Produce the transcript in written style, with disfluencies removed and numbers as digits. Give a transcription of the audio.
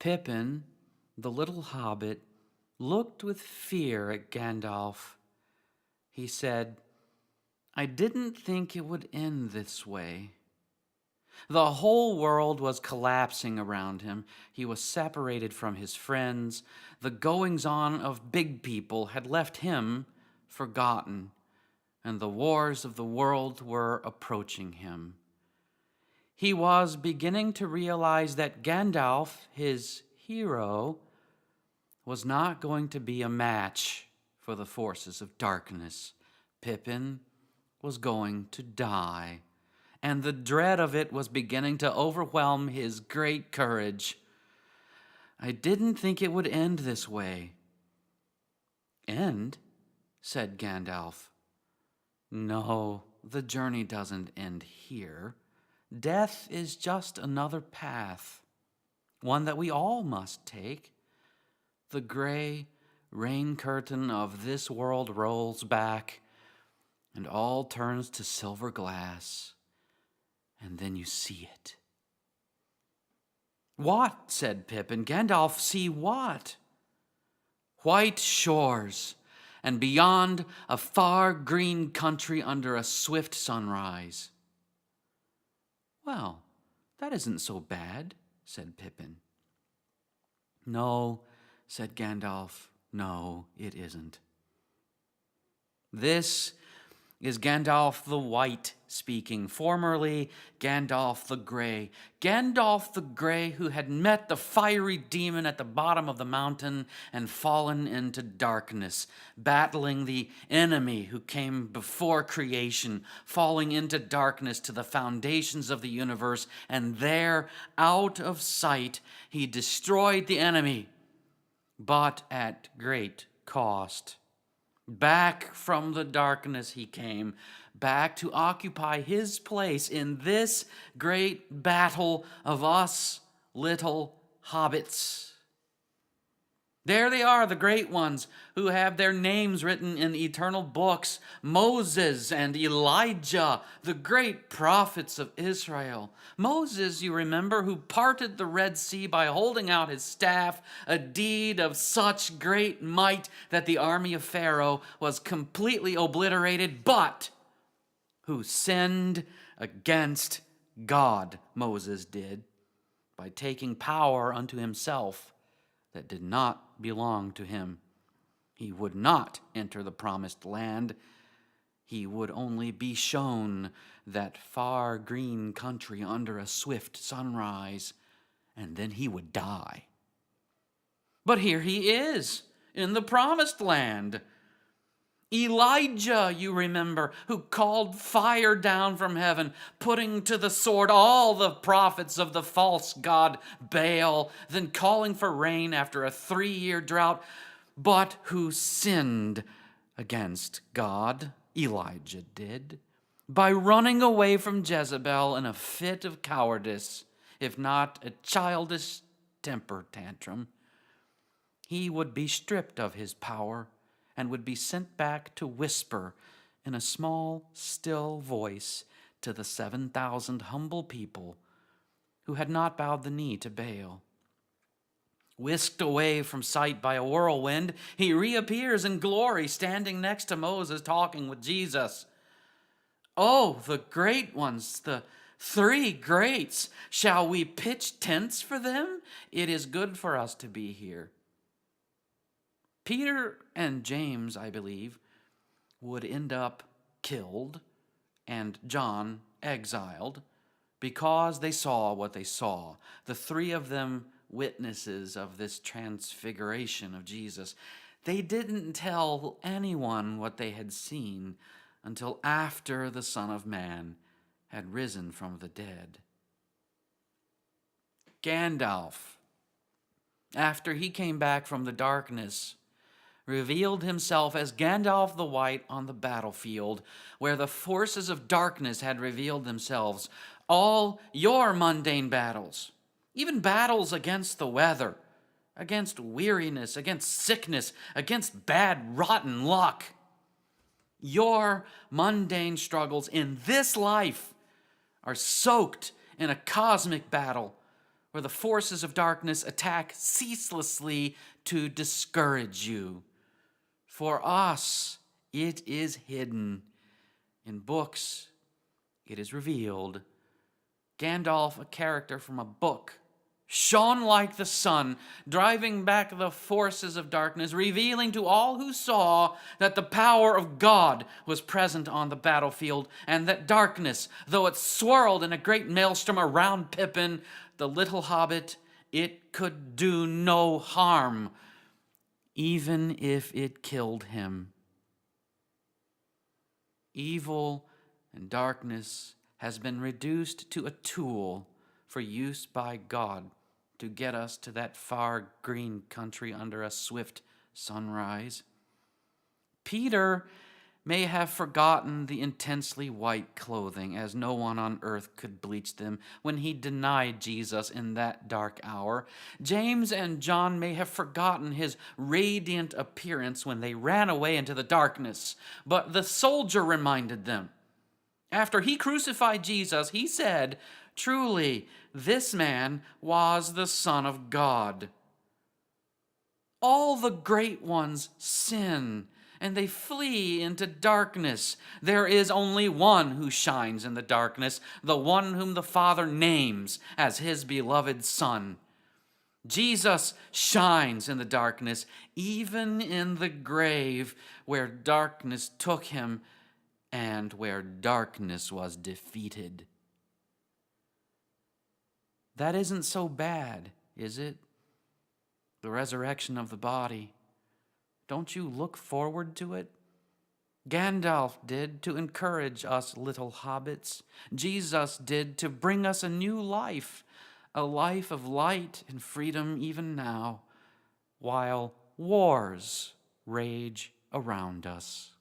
Pippin, the little hobbit, looked with fear at Gandalf. He said, "I didn't think it would end this way." The whole world was collapsing around him. He was separated from his friends. The goings-on of big people had left him forgotten, and the wars of the world were approaching him. He was beginning to realize that Gandalf, his hero, was not going to be a match for the forces of darkness. Pippin was going to die, and the dread of it was beginning to overwhelm his great courage. "I didn't think it would end this way." "End?" said Gandalf. "No, the journey doesn't end here. Death is just another path, one that we all must take. The gray rain curtain of this world rolls back, and all turns to silver glass, and then you see it." "What?" said Pippin. "Gandalf, see what?" "White shores, and beyond a far green country under a swift sunrise." "Well, that isn't so bad," said Pippin. "No," said Gandalf, "no, it isn't." This is Gandalf the White speaking, formerly Gandalf the Grey. Gandalf the Grey, who had met the fiery demon at the bottom of the mountain and fallen into darkness, battling the enemy who came before creation, falling into darkness to the foundations of the universe, and there, out of sight, he destroyed the enemy, but at great cost. Back from the darkness he came, back to occupy his place in this great battle of us little hobbits. There they are, the great ones who have their names written in eternal books: Moses and Elijah, the great prophets of Israel. Moses, you remember, who parted the Red Sea by holding out his staff, a deed of such great might that the army of Pharaoh was completely obliterated, but who sinned against God, Moses did, by taking power unto himself that did not belong to him. He would not enter the promised land. He would only be shown that far green country under a swift sunrise, and then he would die. But here he is in the promised land. Elijah, you remember, who called fire down from heaven, putting to the sword all the prophets of the false god Baal, then calling for rain after a 3-year drought, but who sinned against God, Elijah did, by running away from Jezebel in a fit of cowardice, if not a childish temper tantrum. He would be stripped of his power and would be sent back to whisper in a small, still voice to the 7,000 humble people who had not bowed the knee to Baal. Whisked away from sight by a whirlwind, he reappears in glory, standing next to Moses, talking with Jesus. "Oh, the great ones, the 3 greats, shall we pitch tents for them? It is good for us to be here." Peter and James, I believe, would end up killed and John exiled because they saw what they saw. The 3 of them witnesses of this transfiguration of Jesus. They didn't tell anyone what they had seen until after the Son of Man had risen from the dead. Gandalf, after he came back from the darkness, revealed himself as Gandalf the White on the battlefield, where the forces of darkness had revealed themselves. All your mundane battles, even battles against the weather, against weariness, against sickness, against bad, rotten luck, your mundane struggles in this life are soaked in a cosmic battle where the forces of darkness attack ceaselessly to discourage you. For us, it is hidden. In books, it is revealed. Gandalf, a character from a book, shone like the sun, driving back the forces of darkness, revealing to all who saw that the power of God was present on the battlefield, and that darkness, though it swirled in a great maelstrom around Pippin, the little hobbit, it could do no harm, even if it killed him. Evil and darkness has been reduced to a tool for use by God to get us to that far green country under a swift sunrise. Peter may have forgotten the intensely white clothing, as no one on earth could bleach them, when he denied Jesus in that dark hour. James and John may have forgotten his radiant appearance when they ran away into the darkness, but the soldier reminded them. After he crucified Jesus, he said, "Truly, this man was the Son of God." All the great ones sin, and they flee into darkness. There is only one who shines in the darkness, the one whom the Father names as his beloved Son. Jesus shines in the darkness, even in the grave where darkness took him and where darkness was defeated. That isn't so bad, is it? The resurrection of the body. Don't you look forward to it? Gandalf did to encourage us little hobbits. Jesus did to bring us a new life, a life of light and freedom even now, while wars rage around us.